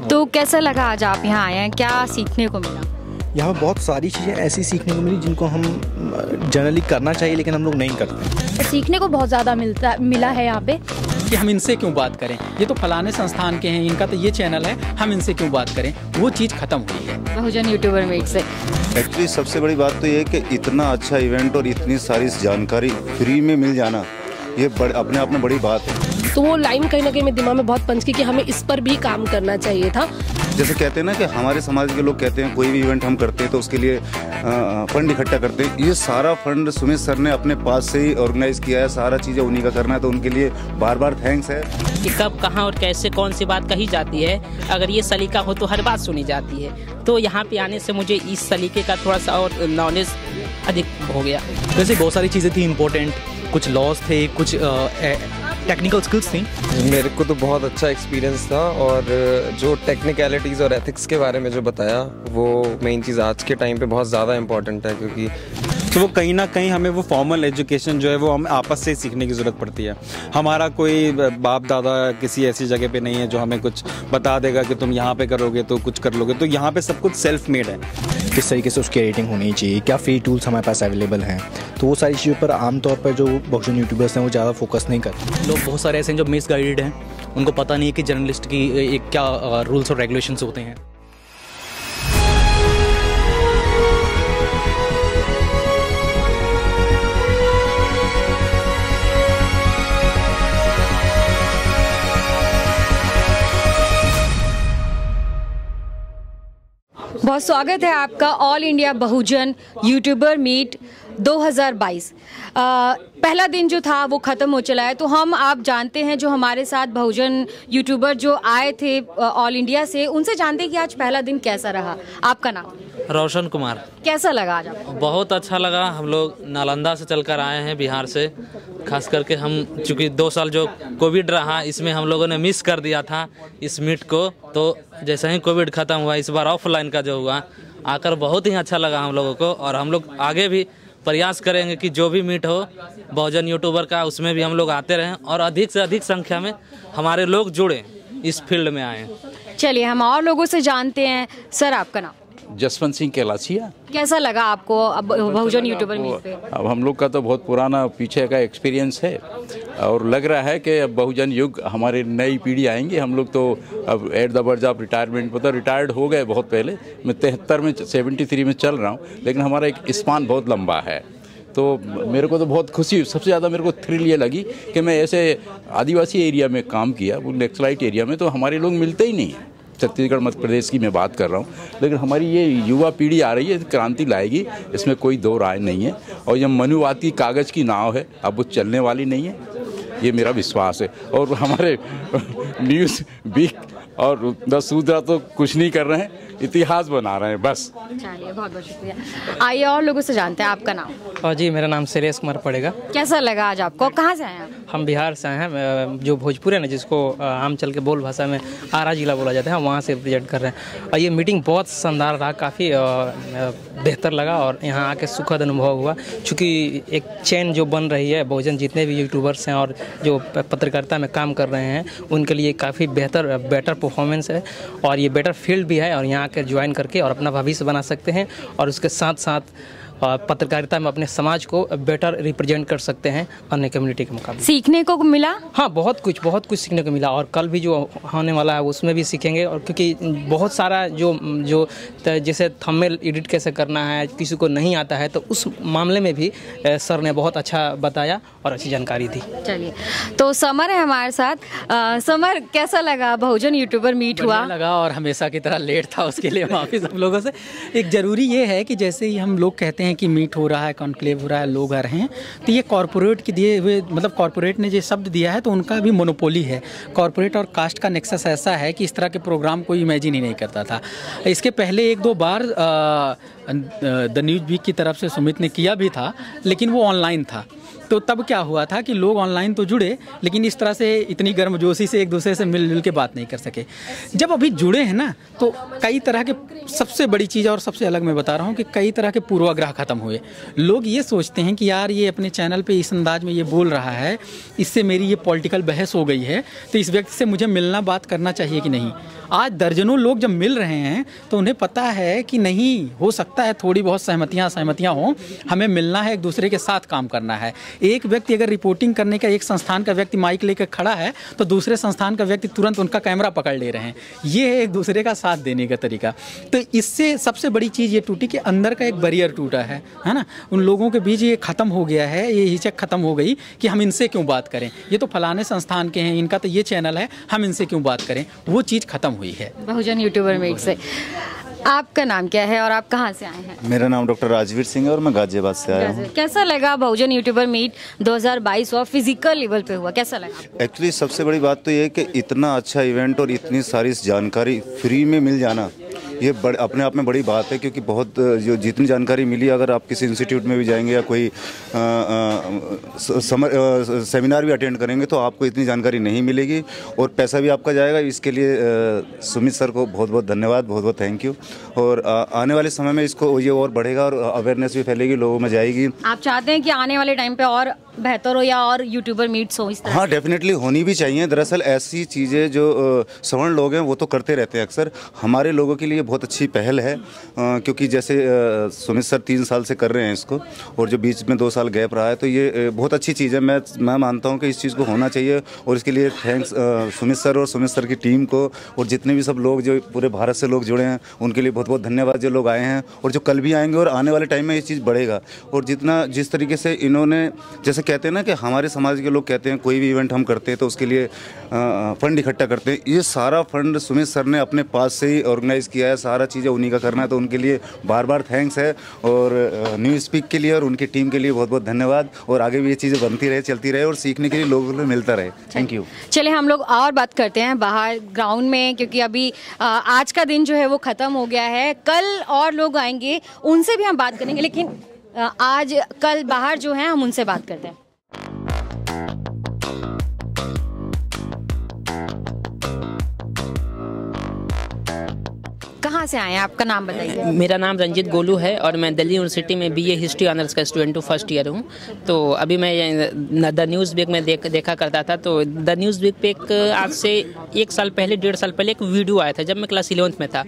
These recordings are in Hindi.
तो कैसा लगा आज आप यहाँ आए हैं, क्या सीखने को मिला? यहाँ बहुत सारी चीज़ें ऐसी सीखने को मिली जिनको हम जनरली करना चाहिए लेकिन हम लोग नहीं करते। सीखने को बहुत ज़्यादा मिला है यहाँ पे कि हम इनसे क्यों बात करें, ये तो फलाने संस्थान के हैं, इनका तो ये चैनल है, हम इनसे क्यों बात करें, वो चीज़ खत्म हुई है बहुजन यूट्यूबर मीट से। एक्चुअली सबसे बड़ी बात तो ये है कि इतना अच्छा इवेंट और इतनी सारी जानकारी फ्री में मिल जाना, ये अपने आप में बड़ी बात है। तो वो लाइन कहीं ना कहीं मेरे दिमाग में बहुत पंच की कि हमें इस पर भी काम करना चाहिए था। जैसे कहते हैं ना कि हमारे समाज के लोग कहते हैं कोई भी इवेंट हम करते हैं तो उसके लिए फंड इकट्ठा करते हैं। ये सारा फंड सुमित सर ने अपने पास से ही ऑर्गेनाइज किया है, सारा चीज़ें उन्हीं का करना है, तो उनके लिए बार बार थैंक्स है। कि कब कहाँ और कैसे कौन सी बात कही जाती है, अगर ये सलीका हो तो हर बात सुनी जाती है। तो यहाँ पे आने से मुझे इस सलीके का थोड़ा सा और नॉलेज अधिक हो गया। वैसे बहुत सारी चीज़ें थी इम्पोर्टेंट, कुछ लॉस थे, कुछ टेक्निकल स्किल्स थी। मेरे को तो बहुत अच्छा एक्सपीरियंस था और जो टेक्निकलिटीज़ और एथिक्स के बारे में जो बताया वो मेन चीज़ आज के टाइम पे बहुत ज़्यादा इम्पोर्टेंट है, क्योंकि तो वो कहीं ना कहीं हमें वो फॉर्मल एजुकेशन जो है वो हम आपस से सीखने की ज़रूरत पड़ती है। हमारा कोई बाप दादा किसी ऐसी जगह पे नहीं है जो हमें कुछ बता देगा कि तुम यहाँ पे करोगे तो कुछ कर लोगे, तो यहाँ पे सब कुछ सेल्फ मेड है। किस तरीके से उसकी एडिटिंग होनी चाहिए, क्या फ्री टूल्स हमारे पास अवेलेबल हैं, तो वो सारी चीज़ों पर आमतौर पर जो बहुजन यूट्यूबर्स हैं वो ज़्यादा फोकस नहीं करते। लोग बहुत सारे ऐसे हैं जो मिसगाइडेड हैं, उनको पता नहीं है कि जर्नलिस्ट की एक क्या रूल्स और रेगुलेशंस होते हैं। बहुत स्वागत है आपका ऑल इंडिया बहुजन यूट्यूबर मीट 2022। पहला दिन जो था वो ख़त्म हो चला है, तो हम आप जानते हैं जो हमारे साथ बहुजन यूट्यूबर जो आए थे ऑल इंडिया से, उनसे जानते हैं कि आज पहला दिन कैसा रहा। आपका नाम? रोशन कुमार। कैसा लगा आज आपको? बहुत अच्छा लगा। हम लोग नालंदा से चलकर आए हैं, बिहार से। खास करके हम चूँकि 2 साल जो कोविड रहा इसमें हम लोगों ने मिस कर दिया था इस मीट को, तो जैसे ही कोविड ख़त्म हुआ इस बार ऑफलाइन का जो हुआ आकर बहुत ही अच्छा लगा हम लोगों को। और हम लोग आगे भी प्रयास करेंगे कि जो भी मीट हो बहुजन यूट्यूबर का उसमें भी हम लोग आते रहें और अधिक से अधिक संख्या में हमारे लोग जुड़े इस फील्ड में आए। चलिए हम और लोगों से जानते हैं। सर आपका नाम? जसवंत सिंह कैलासिया। कैसा लगा आपको अब बहुजन यूट्यूबर मीट पे? अब हम लोग का तो बहुत पुराना पीछे का एक्सपीरियंस है और लग रहा है कि अब बहुजन युग हमारी नई पीढ़ी आएंगी। हम लोग तो अब at the verge of retirement, मतलब रिटायर्ड हो गए बहुत पहले। मैं 73 में 73 में चल रहा हूँ, लेकिन हमारा एक स्पान बहुत लंबा है। तो मेरे को तो बहुत खुशी, सबसे ज़्यादा मेरे को थ्रिल ये लगी कि मैं ऐसे आदिवासी एरिया में काम किया, वो नक्सलाइट एरिया में, तो हमारे लोग मिलते ही नहीं हैं। छत्तीसगढ़ मध्य प्रदेश की मैं बात कर रहा हूँ, लेकिन हमारी ये युवा पीढ़ी आ रही है, क्रांति लाएगी, इसमें कोई दो राय नहीं है। और ये मनुवाती कागज़ की नाव है, अब वो चलने वाली नहीं है, ये मेरा विश्वास है। और हमारे न्यूज़ वीक और द सूद्रा तो कुछ नहीं कर रहे हैं, इतिहास बना रहे हैं बस। चलिए बहुत बहुत शुक्रिया। आइए और लोगों से जानते हैं। आपका नाम? और जी मेरा नाम सुरेश कुमार पड़ेगा। कैसा लगा आज आपको? कहाँ से आए हैं आप? हम बिहार से आए हैं, जो भोजपुर है ना, जिसको आम चल के बोल भाषा में आरा जिला बोला जाता है, वहाँ से रिप्रेजेंट कर रहे हैं। और ये मीटिंग बहुत शानदार रहा, काफ़ी बेहतर लगा और यहाँ आके सुखद अनुभव हुआ। चूँकि एक चेन जो बन रही है, बहुजन जितने भी यूट्यूबर्स हैं और जो पत्रकारिता में काम कर रहे हैं उनके लिए काफ़ी बेटर परफॉर्मेंस है और ये बेटर फील्ड भी है। और यहाँ आकर ज्वाइन करके और अपना भविष्य बना सकते हैं और उसके साथ साथ पत्रकारिता में अपने समाज को बेटर रिप्रेजेंट कर सकते हैं अन्य कम्युनिटी के मुकाबले। सीखने को मिला? हाँ, बहुत कुछ सीखने को मिला और कल भी जो होने वाला है उसमें भी सीखेंगे। और क्योंकि बहुत सारा जो जैसे थंबनेल एडिट कैसे करना है किसी को नहीं आता है, तो उस मामले में भी सर ने बहुत अच्छा बताया और अच्छी जानकारी दी। चलिए, तो समर है हमारे साथ। समर, कैसा लगा बहुजन यूट्यूबर मीट हुआ? लगा और हमेशा की तरह लेट था, उसके लिए माफ़ी सब लोगों से। एक ज़रूरी ये है कि जैसे ही हम लोग कहते हैं कि मीट हो रहा है, कॉन्क्लेव हो रहा है, लोग आ रहे हैं, तो ये कॉरपोरेट के दिए हुए, मतलब कॉरपोरेट ने जो शब्द दिया है तो उनका भी मोनोपोली है। कॉरपोरेट और कास्ट का नेक्सस ऐसा है कि इस तरह के प्रोग्राम कोई इमेजिन ही नहीं करता था। इसके पहले 1-2 बार द न्यूज़ वीक की तरफ से सुमित ने किया भी था, लेकिन वो ऑनलाइन था। तो तब क्या हुआ था कि लोग ऑनलाइन तो जुड़े, लेकिन इस तरह से इतनी गर्मजोशी से एक दूसरे से मिलजुल के बात नहीं कर सके। जब अभी जुड़े हैं ना, तो कई तरह के, सबसे बड़ी चीज़ और सबसे अलग मैं बता रहा हूँ कि कई तरह के पूर्वाग्रह खत्म हुए। लोग ये सोचते हैं कि यार ये अपने चैनल पे इस अंदाज में ये बोल रहा है, इससे मेरी ये पॉलिटिकल बहस हो गई है, तो इस व्यक्ति से मुझे मिलना बात करना चाहिए कि नहीं। आज दर्जनों लोग जब मिल रहे हैं तो उन्हें पता है कि नहीं, हो सकता है थोड़ी बहुत सहमतियाँ हों, हमें मिलना है, एक दूसरे के साथ काम करना है। एक व्यक्ति अगर रिपोर्टिंग करने का, एक संस्थान का व्यक्ति माइक लेकर खड़ा है तो दूसरे संस्थान का व्यक्ति तुरंत उनका कैमरा पकड़ ले रहे हैं। ये है एक दूसरे का साथ देने का तरीका। तो इससे सबसे बड़ी चीज़ ये टूटी कि अंदर का एक बैरियर टूटा है ना। उन लोगों के बीच ये ख़त्म हो गया है, ये हिचक ख़त्म हो गई कि हम इनसे क्यों बात करें, ये तो फलाने संस्थान के हैं, इनका तो ये चैनल है, हम इनसे क्यों बात करें। वो चीज़ ख़त्म हुई है बहुजन यूट्यूबर मीट से। आपका नाम क्या है और आप कहाँ से आए हैं? मेरा नाम डॉक्टर राजवीर सिंह है और मैं गाजियाबाद से आया हूँ। कैसा लगा बहुजन यूट्यूबर मीट 2022 और फिजिकल लेवल पे हुआ, कैसा लगा? एक्चुअली सबसे बड़ी बात तो ये है कि इतना अच्छा इवेंट और इतनी सारी जानकारी फ्री में मिल जाना, ये अपने आप में बड़ी बात है। क्योंकि बहुत जो जितनी जानकारी मिली, अगर आप किसी इंस्टीट्यूट में भी जाएंगे या कोई सेमिनार भी अटेंड करेंगे तो आपको इतनी जानकारी नहीं मिलेगी और पैसा भी आपका जाएगा। इसके लिए सुमित सर को बहुत बहुत धन्यवाद, बहुत बहुत थैंक यू। और आने वाले समय में इसको ये और बढ़ेगा और अवेयरनेस भी फैलेगी, लोगों में जाएगी। आप चाहते हैं कि आने वाले टाइम पे और बेहतर हो या और यूट्यूबर मीट्स हो इस तरह? हाँ, डेफिनेटली होनी भी चाहिए। दरअसल ऐसी चीज़ें जो सवर्ण लोग हैं वो तो करते रहते हैं अक्सर। हमारे लोगों के लिए बहुत अच्छी पहल है, क्योंकि जैसे सुमित सर 3 साल से कर रहे हैं इसको और जो बीच में 2 साल गैप रहा है, तो ये बहुत अच्छी चीज़ है। मैं मानता हूँ कि इस चीज़ को होना चाहिए और इसके लिए थैंक्स सुमित सर और सुमित सर की टीम को, और जितने भी सब लोग जो पूरे भारत से लोग जुड़े हैं उनके लिए बहुत बहुत धन्यवाद, जो लोग आए हैं और जो कल भी आएंगे। और आने वाले टाइम में ये चीज़ बढ़ेगा। और जिस तरीके से इन्होंने, जैसे कहते हैं ना कि हमारे समाज के लोग कहते हैं कोई भी इवेंट हम करते हैं तो उसके लिए फंड इकट्ठा करते हैं, ये सारा फंड सुमित सर ने अपने पास से ही ऑर्गेनाइज़ किया है, सारा चीज़ें उन्हीं का करना है। तो उनके लिए बार बार थैंक्स है और न्यूज़ स्पीक के लिए और उनकी टीम के लिए बहुत बहुत धन्यवाद। और आगे भी ये चीज़ें बनती रहे, चलती रहे और सीखने के लिए लोगों को मिलता रहे। Thank you. चलिए हम लोग और बात करते हैं बाहर ग्राउंड में, क्योंकि अभी आज का दिन जो है वो ख़त्म हो गया है। कल और लोग आएंगे, उनसे भी हम बात करेंगे, लेकिन आज कल बाहर जो हैं हम उनसे बात करते हैं। कहाँ से आए हैं, आपका नाम बताइए? मेरा नाम रंजित गोलू है और मैं दिल्ली यूनिवर्सिटी में बीए हिस्ट्री ऑनर्स का स्टूडेंट हूँ, फर्स्ट ईयर हूँ। तो अभी मैं द न्यूज़ वीक में देखा करता था। तो द न्यूज़ वीक पे आज से 1 साल पहले, 1.5 साल पहले एक वीडियो आया था जब मैं क्लास 11th में था।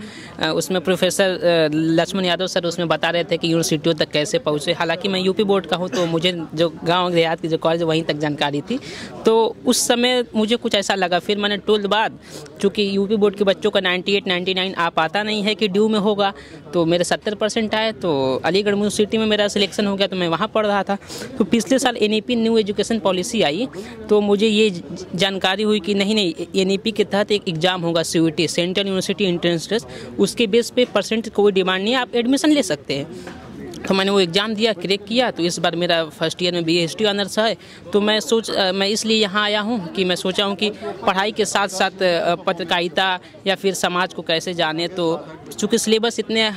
उसमें प्रोफेसर लक्ष्मण यादव सर उसमें बता रहे थे कि यूनिवर्सिटियों तक कैसे पहुँचे। हालाँकि मैं यूपी बोर्ड का हूँ तो मुझे जो गाँव देहात की जो कॉलेज वहीं तक जानकारी थी। तो उस समय मुझे कुछ ऐसा लगा। फिर मैंने 12th बाद, चूँकि यूपी बोर्ड के बच्चों का 98, 99 आ पाता नहीं है कि ड्यू में होगा, तो मेरे 70% आए। तो अलीगढ़ यूनिवर्सिटी में मेरा सिलेक्शन हो गया, तो मैं वहाँ पढ़ रहा था। तो पिछले साल एनईपी न्यू एजुकेशन पॉलिसी आई, तो मुझे ये जानकारी हुई कि नहीं एनईपी के तहत एक एग्ज़ाम होगा, CUET, central university entrance test. उसके बेस पे परसेंट कोई डिमांड नहीं है, आप एडमिशन ले सकते हैं। तो मैंने वो एग्ज़ाम दिया, क्रैक किया। तो इस बार मेरा फर्स्ट ईयर में बीए हिस्ट्री ऑनर्स है। तो मैं इसलिए यहाँ आया हूँ कि मैं सोचा हूँ कि पढ़ाई के साथ साथ पत्रकारिता या फिर समाज को कैसे जाने। तो चूँकि सिलेबस इतने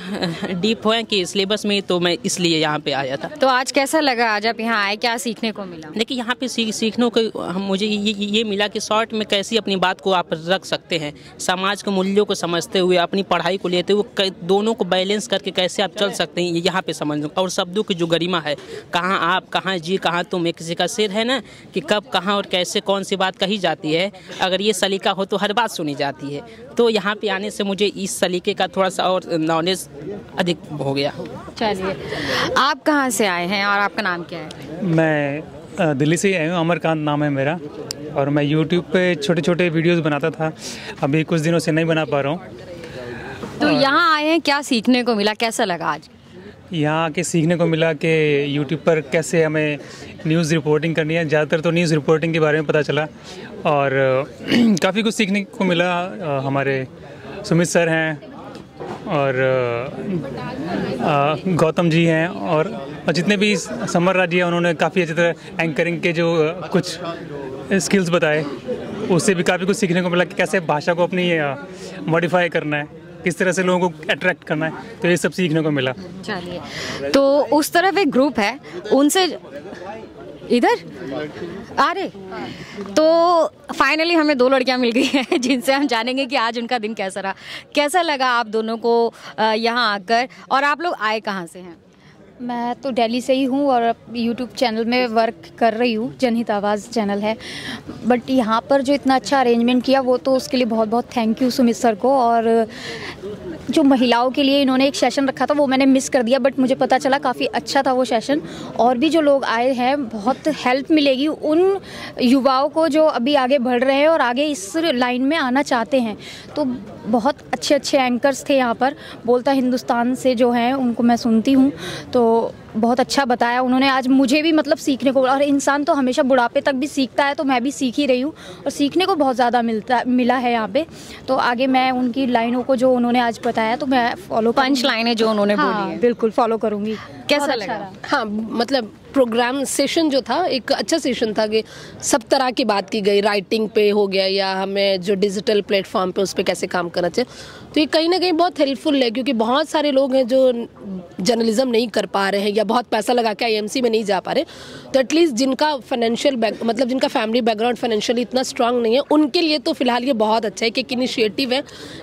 डीप हैं कि सिलेबस में, तो मैं इसलिए यहाँ पे आया था। तो आज कैसा लगा, आज आप यहाँ आए, क्या सीखने को मिला? देखिए यहाँ पे सीखने को मुझे ये मिला कि शॉर्ट में कैसी अपनी बात को आप रख सकते हैं, समाज के मूल्यों को समझते हुए, अपनी पढ़ाई को लेते हुए, दोनों को बैलेंस करके कैसे आप चल सकते हैं, यहाँ पे समझ। और शब्दों की जो गरिमा है, कहाँ आप, कहाँ जी, कहाँ तुम, एक किसी का शेर है ना कि कब, कहाँ और कैसे कौन सी बात कही जाती है, अगर ये सलीका हो तो हर बात सुनी जाती है। तो यहाँ पे आने से मुझे इस सलीके का थोड़ा सा और नॉलेज अधिक हो गया। चलिए, आप कहाँ से आए हैं और आपका नाम क्या है? मैं दिल्ली से आया हूँ, अमरकांत नाम है मेरा, और मैं यूट्यूब पे छोटे छोटे वीडियोस बनाता था। अभी कुछ दिनों से नहीं बना पा रहा हूँ। तो यहाँ आए हैं, क्या सीखने को मिला, कैसा लगा आज? यहाँ आके सीखने को मिला कि यूट्यूब पर कैसे हमें न्यूज़ रिपोर्टिंग करनी है। ज़्यादातर तो न्यूज़ रिपोर्टिंग के बारे में पता चला और काफ़ी कुछ सीखने को मिला। हमारे सुमित सर हैं और गौतम जी हैं और जितने भी समर राज जी हैं, उन्होंने काफ़ी अच्छी तरह एंकरिंग के जो कुछ स्किल्स बताए, उससे भी काफ़ी कुछ सीखने को मिला कि कैसे भाषा को अपनी मॉडिफाई करना है, किस तरह से लोगों को अट्रैक्ट करना है। तो ये सब सीखने को मिला। चलिए, तो उस तरफ एक ग्रुप है, उनसे इधर अरे तो फाइनली हमें 2 लड़कियां मिल गई हैं जिनसे हम जानेंगे कि आज उनका दिन कैसा रहा। कैसा लगा आप दोनों को यहाँ आकर, और आप लोग आए कहाँ से हैं? मैं तो दिल्ली से ही हूँ और यूट्यूब चैनल में वर्क कर रही हूँ, जनहित आवाज़ चैनल है। बट यहाँ पर जो इतना अच्छा अरेंजमेंट किया वो तो उसके लिए बहुत बहुत थैंक यू सुमित सर को। और जो महिलाओं के लिए इन्होंने एक सेशन रखा था वो मैंने मिस कर दिया, बट मुझे पता चला काफ़ी अच्छा था वो सेशन। और भी जो लोग आए हैं बहुत हेल्प मिलेगी उन युवाओं को जो अभी आगे बढ़ रहे हैं और आगे इस लाइन में आना चाहते हैं। तो बहुत अच्छे अच्छे एंकर्स थे यहाँ पर, बोलता हिंदुस्तान से जो हैं उनको मैं सुनती हूँ, तो बहुत अच्छा बताया उन्होंने। आज मुझे भी मतलब सीखने को, और इंसान तो हमेशा बुढ़ापे तक भी सीखता है, तो मैं भी सीख ही रही हूँ और सीखने को बहुत ज़्यादा मिला है यहाँ पे। तो आगे मैं उनकी लाइनों को जो उन्होंने आज बताया तो मैं फॉलो, पंच लाइनें जो उन्होंने बोली है बिल्कुल फॉलो करूँगी। कैसा लगा? हाँ, मतलब प्रोग्राम सेशन जो था एक अच्छा सेशन था कि सब तरह की बात की गई, राइटिंग पे हो गया या हमें जो डिजिटल प्लेटफॉर्म पे उस पर कैसे काम करना चाहिए। तो ये कहीं ना कहीं बहुत हेल्पफुल है, क्योंकि बहुत सारे लोग हैं जो जर्नलिज्म नहीं कर पा रहे हैं या बहुत पैसा लगा के IMC में नहीं जा पा रहे। तो एटलीस्ट जिनका फाइनेंशियल मतलब जिनका फैमिली बैकग्राउंड फाइनेंशियली इतना स्ट्रांग नहीं है उनके लिए तो फिलहाल ये बहुत अच्छा है कि एक इनिशिएटिव है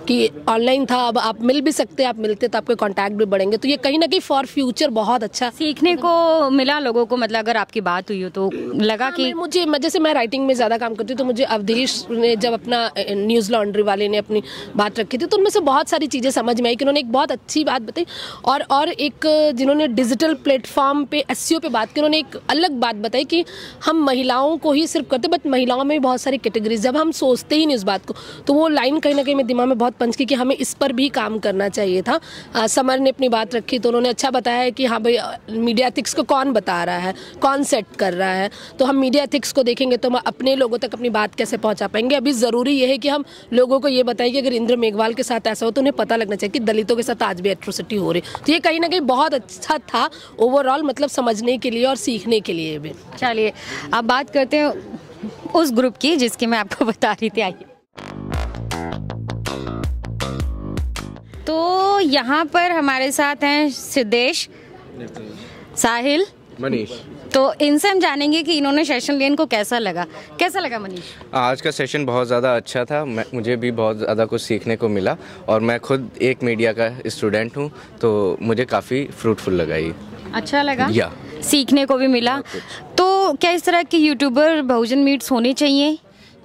कि ऑनलाइन था, अब आप मिल भी सकते हैं, आप मिलते तो आपके कॉन्टैक्ट भी बढ़ेंगे। तो ये कहीं ना कहीं फॉर फ्यूचर बहुत अच्छा सीखने को मिला लोगों को। मतलब अगर आपकी बात हुई हो तो लगा कि मुझे जैसे मैं राइटिंग में ज़्यादा काम करती हूँ, तो मुझे अवधेश ने जब अपना न्यूज़ लॉन्ड्री वाले ने अपनी बात रखी थी तो उनमें से बहुत सारी चीज़ें समझ में आई कि उन्होंने एक बहुत अच्छी बात बताई। और एक जिन्होंने डिजिटल प्लेटफॉर्म पे SEO पे बात की, उन्होंने एक अलग बात बताई कि हम महिलाओं को ही सिर्फ करते, बट महिलाओं में भी बहुत सारी कैटेगरीज, जब हम सोचते ही नहीं उस बात को, तो वो लाइन कहीं ना कहीं मेरे दिमाग में बहुत पंच की कि हमें इस पर भी काम करना चाहिए था। समर ने अपनी बात रखी तो उन्होंने अच्छा बताया है कि हाँ भाई मीडिया एथिक्स को कौन बता रहा है, कौन सेट कर रहा है। तो हम मीडिया एथिक्स को देखेंगे तो हम अपने लोगों तक अपनी बात कैसे पहुंचा पाएंगे। अभी ज़रूरी ये है कि हम लोगों को ये बताएं कि अगर इंद्र मेघवाल के साथ ऐसा हो तो उन्हें पता लगना चाहिए कि दलितों के साथ आज भी एट्रोसिटी हो रही। तो ये कहीं ना कहीं बहुत अच्छा था ओवरऑल, मतलब समझने के लिए और सीखने के लिए भी। चलिए अब बात करते हैं उस ग्रुप की जिसकी मैं आपको बता रही थी। आइए, तो यहाँ पर हमारे साथ हैं सिद्धेश, साहिल, मनीष। तो इनसे हम जानेंगे कि इन्होंने सेशन लिया, इनको कैसा लगा। कैसा लगा मनीष? आज का सेशन बहुत ज़्यादा अच्छा था, मुझे भी बहुत ज़्यादा कुछ सीखने को मिला और मैं खुद एक मीडिया का स्टूडेंट हूँ तो मुझे काफ़ी फ्रूटफुल लगा ये। अच्छा लगा या सीखने को भी मिला। तो क्या इस तरह के यूट्यूबर बहुजन मीट्स होने चाहिए?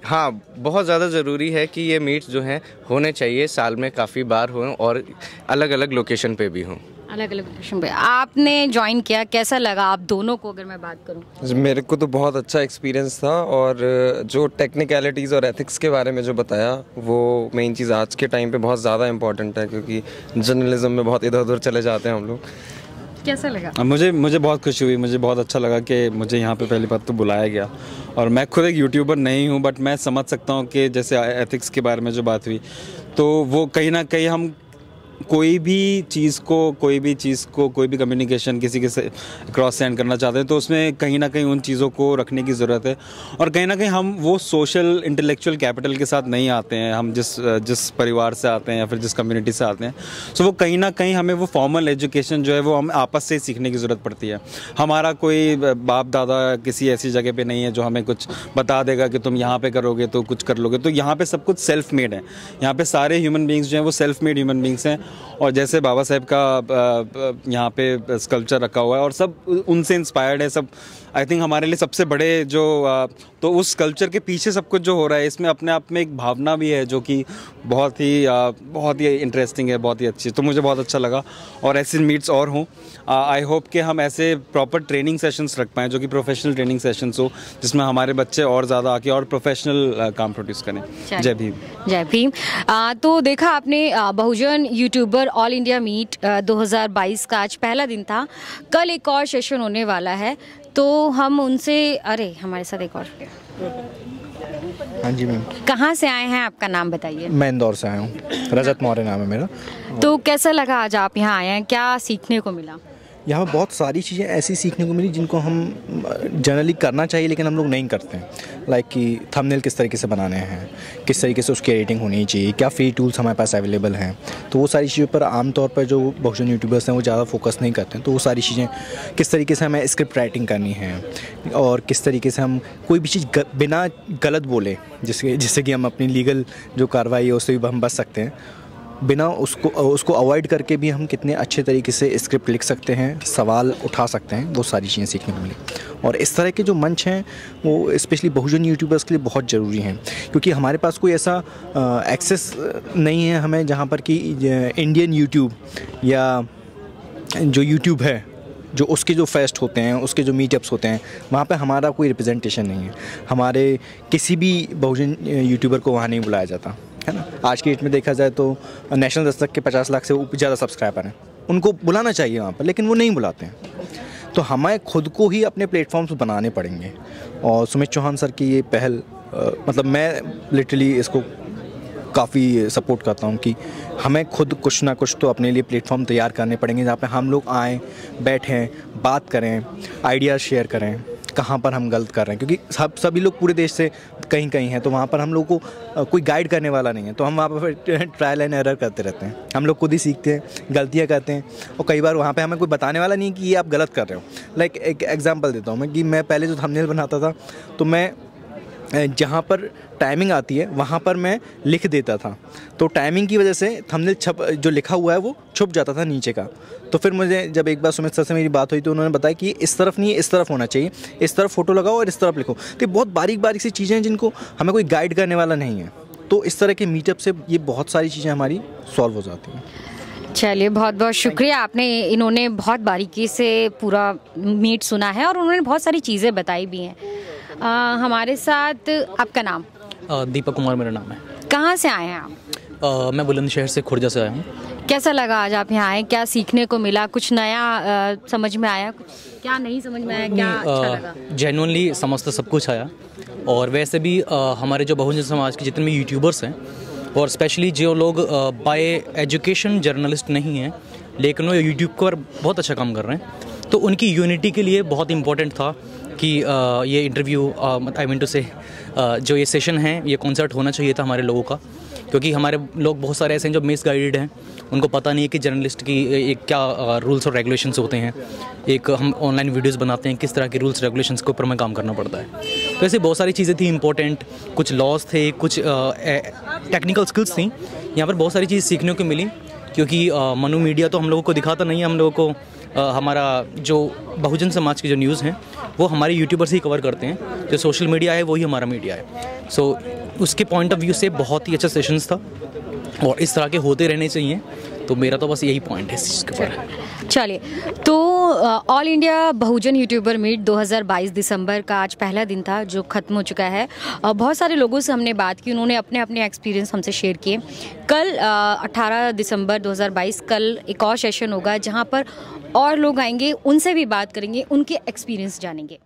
हाँ, बहुत ज़्यादा ज़रूरी है कि ये मीट्स जो हैं होने चाहिए, साल में काफ़ी बार हों और अलग अलग लोकेशन पे भी हों। अलग अलग लोकेशन पे आपने ज्वाइन किया, कैसा लगा आप दोनों को अगर मैं बात करूं? मेरे को तो बहुत अच्छा एक्सपीरियंस था और जो टेक्निकलिटीज़ और एथिक्स के बारे में जो बताया वो मेन चीज़ आज के टाइम पे बहुत ज़्यादा इम्पॉर्टेंट है, क्योंकि जर्नलिज्म में बहुत इधर उधर चले जाते हैं हम लोग। कैसा लगा? मुझे बहुत खुशी हुई, मुझे बहुत अच्छा लगा कि मुझे यहाँ पे पहली बात तो बुलाया गया। और मैं खुद एक यूट्यूबर नहीं हूँ, बट मैं समझ सकता हूँ कि जैसे एथिक्स के बारे में जो बात हुई तो वो कहीं ना कहीं हम कोई भी चीज़ को कोई भी कम्युनिकेशन किसी के क्रॉस सेंड करना चाहते हैं तो उसमें कहीं ना कहीं उन चीज़ों को रखने की ज़रूरत है। और कहीं ना कहीं हम वो सोशल इंटेलेक्चुअल कैपिटल के साथ नहीं आते हैं, हम जिस परिवार से आते हैं या फिर जिस कम्युनिटी से आते हैं, सो वो कहीं ना कहीं हमें वो फॉर्मल एजुकेशन जो है वो हम आपस से सीखने की ज़रूरत पड़ती है। हमारा कोई बाप दादा किसी ऐसी जगह पर नहीं है जो हमें कुछ बता देगा कि तुम यहाँ पर करोगे तो कुछ कर लोगे। तो यहाँ पर सब कुछ सेल्फ मेड है, यहाँ पर सारे ह्यूमन बींग्स जो हैं वो सेल्फ मेड ह्यूमन बींग्स हैं। और जैसे बाबा साहेब का यहाँ पे स्कल्पचर रखा हुआ है और सब उनसे इंस्पायर्ड है, सब आई थिंक हमारे लिए सबसे बड़े जो तो उस कल्चर के पीछे सब कुछ जो हो रहा है इसमें अपने आप में एक भावना भी है जो कि बहुत ही इंटरेस्टिंग है, बहुत ही अच्छी। तो मुझे बहुत अच्छा लगा और ऐसे मीट्स और हों। आई होप कि हम ऐसे प्रॉपर ट्रेनिंग सेशंस रख पाएँ जो कि प्रोफेशनल ट्रेनिंग सेशंस हो, जिसमें हमारे बच्चे और ज़्यादा आके और प्रोफेशनल काम प्रोड्यूस करें। जय भीम। जय भीम। तो देखा आपने बहुजन यूट्यूबर ऑल इंडिया मीट 2022 का आज पहला दिन था। कल एक और सेशन होने वाला है तो हम उनसे, अरे हमारे साथ एक और। हाँ जी मैम। कहाँ से आए हैं, आपका नाम बताइए? मैं इंदौर से आया हूँ, रजत मौर्य नाम है मेरा। तो कैसा लगा आज आप यहाँ आए हैं, क्या सीखने को मिला? यहाँ पर बहुत सारी चीज़ें ऐसी सीखने को मिली जिनको हम जनरली करना चाहिए लेकिन हम लोग नहीं करते हैं। लाइक कि थंबनेल किस तरीके से बनाने हैं, किस तरीके से उसकी एडिटिंग होनी चाहिए, क्या फ्री टूल्स हमारे पास अवेलेबल हैं। तो वो सारी चीज़ों पर आमतौर पर जो बहुजन यूट्यूबर्स हैं वो ज़्यादा फोकस नहीं करते हैं। तो वो सारी चीज़ें किस तरीके से हमें स्क्रिप्ट राइटिंग करनी है और किस तरीके से हम कोई भी चीज़ बिना गलत बोले, जिससे कि हम अपनी लीगल जो कार्रवाई है उससे भी हम बच सकते हैं, बिना उसको अवॉइड करके भी हम कितने अच्छे तरीके से स्क्रिप्ट लिख सकते हैं, सवाल उठा सकते हैं, वो सारी चीज़ें सीखने को मिली। और इस तरह के जो मंच हैं वो स्पेशली बहुजन यूट्यूबर्स के लिए बहुत ज़रूरी हैं, क्योंकि हमारे पास कोई ऐसा एक्सेस नहीं है हमें जहाँ पर कि इंडियन यूट्यूब या जो यूट्यूब है, जो उसके जो फेस्ट होते हैं, उसके जो मीटअप्स होते हैं, वहाँ पे हमारा कोई रिप्रेजेंटेशन नहीं है। हमारे किसी भी बहुजन यूट्यूबर को वहाँ नहीं बुलाया जाता है ना। आज की डेट में देखा जाए तो नेशनल दस्तक के 50 लाख से ज़्यादा सब्सक्राइबर हैं, उनको बुलाना चाहिए वहाँ पर, लेकिन वो नहीं बुलाते हैं। तो हमें खुद को ही अपने प्लेटफॉर्म्स बनाने पड़ेंगे। और सुमित चौहान सर की ये पहल मतलब मैं लिटरली इसको काफ़ी सपोर्ट करता हूँ कि हमें खुद कुछ ना कुछ तो अपने लिए प्लेटफॉर्म तैयार करने पड़ेंगे जहाँ पे हम लोग आएँ, बैठें, बात करें, आइडियाज़ शेयर करें, कहाँ पर हम गलत कर रहे हैं। क्योंकि सभी लोग पूरे देश से कहीं कहीं हैं, तो वहाँ पर हम लोग को कोई गाइड करने वाला नहीं है। तो हम वहाँ पर ट्रायल एंड एरर करते रहते हैं, हम लोग खुद ही सीखते हैं, गलतियाँ करते हैं, और कई बार वहाँ पे हमें कोई बताने वाला नहीं कि ये आप गलत कर रहे हो। लाइक एक एग्जांपल देता हूँ मैं कि मैं पहले जो थंबनेल बनाता था तो मैं जहाँ पर टाइमिंग आती है वहाँ पर मैं लिख देता था, तो टाइमिंग की वजह से थंबनेल जो लिखा हुआ है वो छुप जाता था नीचे का। तो फिर मुझे जब एक बार सुमित सर से मेरी बात हुई तो उन्होंने बताया कि इस तरफ नहीं है, इस तरफ होना चाहिए, इस तरफ फ़ोटो लगाओ और इस तरफ लिखो। तो ये बहुत बारीक बारीक सी चीज़ें हैं जिनको हमें कोई गाइड करने वाला नहीं है। तो इस तरह के मीटअप से ये बहुत सारी चीज़ें हमारी सॉल्व हो जाती हैं। चलिए, बहुत बहुत शुक्रिया। इन्होंने बहुत बारीकी से पूरा मीट सुना है और उन्होंने बहुत सारी चीज़ें बताई भी हैं। हमारे साथ आपका नाम? दीपक कुमार मेरा नाम है। कहाँ से आए हैं आप? मैं बुलंदशहर से, खुर्जा से आया हूँ। कैसा लगा आज आप यहाँ आए? क्या सीखने को मिला? कुछ नया समझ में आया? कुछ क्या नहीं समझ में आया? क्या अच्छा लगा? जेन्युइनली समझ तो सब कुछ आया। और वैसे भी हमारे जो बहुजन समाज के जितने भी यूट्यूबर्स हैं, और स्पेशली जो लोग बाय एजुकेशन जर्नलिस्ट नहीं हैं लेकिन वो यूट्यूब पर बहुत अच्छा काम कर रहे हैं, तो उनकी यूनिटी के लिए बहुत इम्पोर्टेंट था कि ये इंटरव्यू आई मीन टू से जो ये सेशन है, ये कॉन्सर्ट होना चाहिए था हमारे लोगों का। क्योंकि हमारे लोग बहुत सारे ऐसे हैं जो मिसगाइडेड हैं, उनको पता नहीं है कि जर्नलिस्ट की एक क्या रूल्स और रेगुलेशंस होते हैं। एक हम ऑनलाइन वीडियोस बनाते हैं, किस तरह के रूल्स रेगुलेशंस के ऊपर हमें काम करना पड़ता है। तो ऐसे बहुत सारी चीज़ें थी इंपॉर्टेंट, कुछ लॉज थे, कुछ टेक्निकल स्किल्स थी। यहाँ पर बहुत सारी चीज़ सीखने को मिली, क्योंकि मनु मीडिया तो हम लोगों को दिखाता नहीं है। हम लोगों को हमारा जो बहुजन समाज की जो न्यूज़ हैं वो हमारे यूट्यूबर्स ही कवर करते हैं। जो सोशल मीडिया है वही हमारा मीडिया है। सो उसके पॉइंट ऑफ व्यू से बहुत ही अच्छा सेशंस था और इस तरह के होते रहने चाहिए। तो मेरा तो बस यही पॉइंट है इस चीज़ के ऊपर। चलिए, तो ऑल इंडिया बहुजन यूट्यूबर मीट 2022 दिसंबर का आज पहला दिन था जो ख़त्म हो चुका है। बहुत सारे लोगों से हमने बात की, उन्होंने अपने अपने एक्सपीरियंस हमसे शेयर किए। कल 18 दिसंबर 2022 कल एक और सेशन होगा जहां पर और लोग आएंगे, उनसे भी बात करेंगे, उनके एक्सपीरियंस जानेंगे।